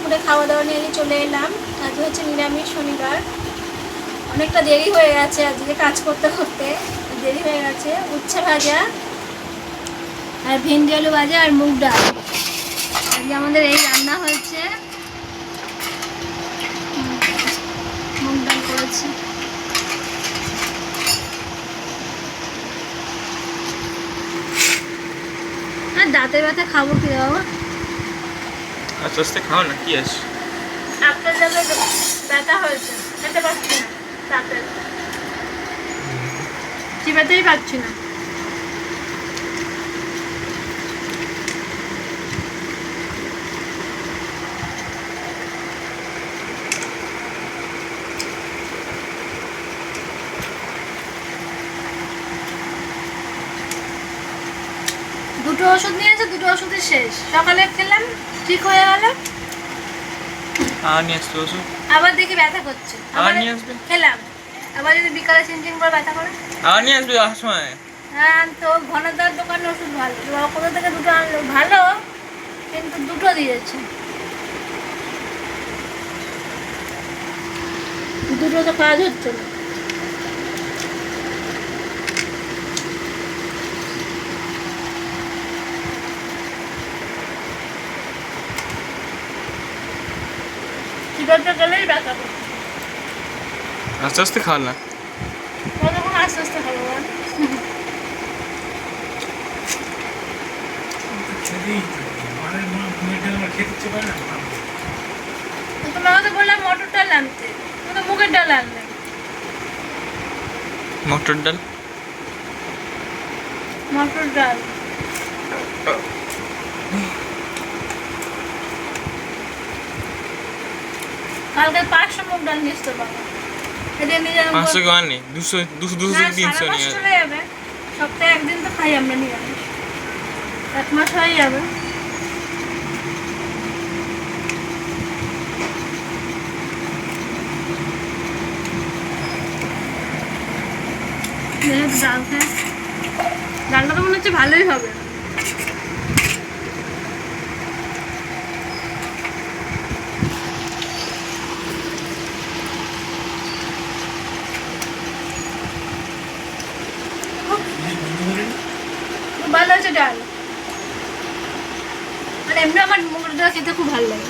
দুপুরে খাওয়া দাওয়া নিয়ে চলে এলাম। আজকে হচ্ছে নিরামিষ, শনিবার। অনেকটা দেরি হয়ে গেছে, আজকে কাজ করতে করতে দেরি হয়ে গেছে। উচ্ছে ভাজা আর ভেন্ডি আলু ভাজা আর মুগ ডাল, আজকে আমাদের এই রান্না হয়েছে। মুগ ডাল করেছি। আর দাঁতের ব্যথা খাবো কি বাবা? আস্তে আস্তে খাও না, কি আছে? আপনার যাবে ব্যথা হয়েছে, খেতে পারছি না, দাঁতের চিবাতেই পারছি না। দুটো ওষুধ নিয়েছে, দুটো ওষুধই শেষ। সকালে খেলাম, ঠিক হয়ে গেল। আর নিয়ে আসতে ওষুধ, আবার দেখি ব্যথা করছে, আবার নিয়ে আসবে। খেলাম, আবার যদি বিকালে চিনচিন করে ব্যথা করে আবার নিয়ে আসবে আসার সময়। হ্যাঁ, তো ঘনদার দোকানে ওষুধ ভালো, কোথা থেকে দুটো আনলো ভালো, কিন্তু দুটো দিয়েছে, দুটো তো কাজ হচ্ছে না। চিবাতে গেলেই ব্যথা করছে। আস্তে আস্তে খাও না। কতক্ষণ আস্তে আস্তে খাবো? তোমাকে তো বললাম মটর ডাল আনতে, তুমি তো মুগের ডাল আনলে। মটর ডাল, মটর ডাল কালকে 500 মুগ ডাল নিয়ে আসতে পারবো। এটা নিয়ে 500 কেউ আনি, 200 300 নিয়ে চলে যাবে। সপ্তাহে একদিন তো খাই আমরা নিরামিষ, 1 মাস হয়ে যাবে। ডাল খায়, ডালটা তো মনে হচ্ছে ভালোই হবে। ভালো হয়েছে ডাল, মানে এমনি আমার মুগের ডাল খেতে খুব ভালো লাগে।